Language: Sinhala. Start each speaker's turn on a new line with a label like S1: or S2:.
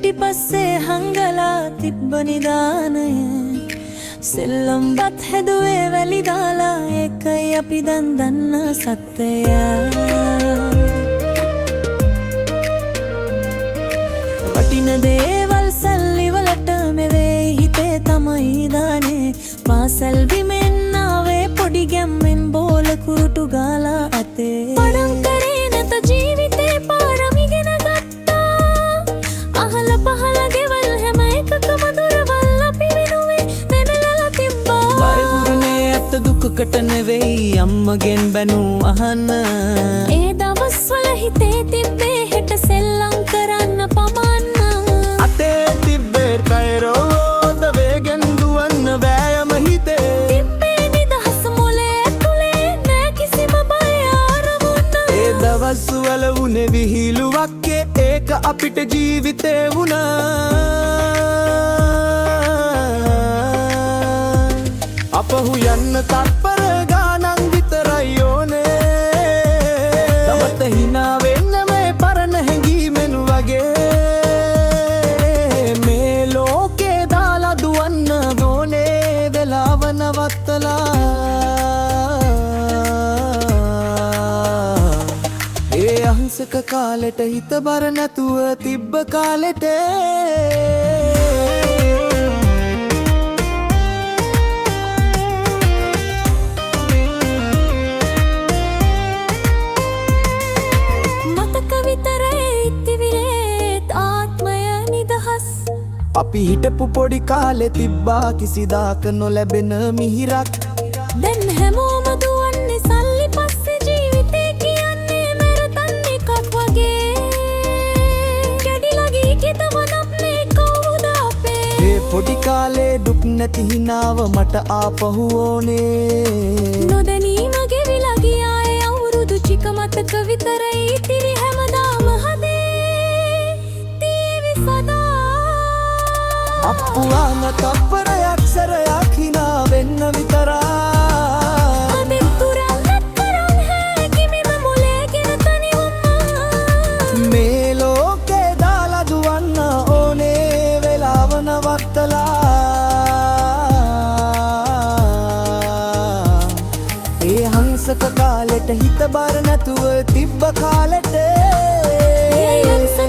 S1: පිටිපස්සේ හංගලා තිබ්බ නිදානය සෙල්ලම්පත් හැදුවේ වැලි දාලා ඒකයි අපි දැන් දන්න සත්‍යය වටින දේවල් සල්ලිවලට මෙවේ හිතේ තමයි දානේ පාසල් බිමෙන් ආවේ පොඩි ගැම්මෙන් බෝල කුරුටු ගාලා ඇතේ පඩම් කරේ නැත ජීවිතේ පාරම ඉගෙන ගත්තා අහල පහල ගෙවල් හැම එකකම දොරවල් අපි වෙනුවේ වෙනලලා තිබ්බා බයිබුරුනේ ඇත්ත දුකකට නෙවෙයි අම්මගෙන් බැනූ අහන්න ඒ දවස්වල හිතේ තිබ්බේ හෙට සෙල්ලම් කරන්න පමන්න
S2: අතේ තිබ්බේ කයරෝද වේගෙන් දුවන්න වෑයම හිතේ
S1: තිබ්බේ නිදහස මොලේ ඇතුලේ නෑ කිසිම බය ආරමුණ
S2: ඒ දවස්වල වුණේ විහිළුවක්කේ ඒක අපිට ජීවිතේ වුණා අපහු යන්න තත්පර ගානක් විතරයි ඕනේ තමත හිනා වෙන්න මේ පරණ හැඟීමෙන් වගේ මේ ලෝකේ දාලා දුවන්න ඕනේ වෙලාව නවත්තලා ඒ අහිංසක කාලෙට හිත බර නැතුව තිබ්බ කාලෙට අපි හිටපු පොඩි කාලෙ තිබ්බා කිසිදාක නොලැබෙන මිහිරක්
S1: දැන් හැමෝම දුවන්නේ සල්ලි පස්සේ ජීවිතේ කියන්නේ මැරතන් එකක් වගේ කැඩිලා ගිය කිතවනක් මේ කවුද අපේ
S2: ඒ පොඩි කාලේ දුක් නැති හිනාව මට ආපහු ඕනේ
S1: නොදැනීම ගෙවිලා ගියා ඒ අවුරුදු චික මතක විතරයි ඉතිරි හැමදාම හදේ තීවි සදා
S2: අප්පුවාම තප්පරයක් සැරයක් හිනා වෙන්න විතරයි
S1: අදෙන් තුරන්නත් කරන් හැකිමිම මොලේ ගෙන තනිවුම්මා
S2: මේ ලෝකේ දාලා දුවන්න ඕනේ වෙලාව නවත්තලා ඒ හංසක කාලෙට හිත බර නැතුව තිබ්බ කාලෙට
S1: ඒ හංසක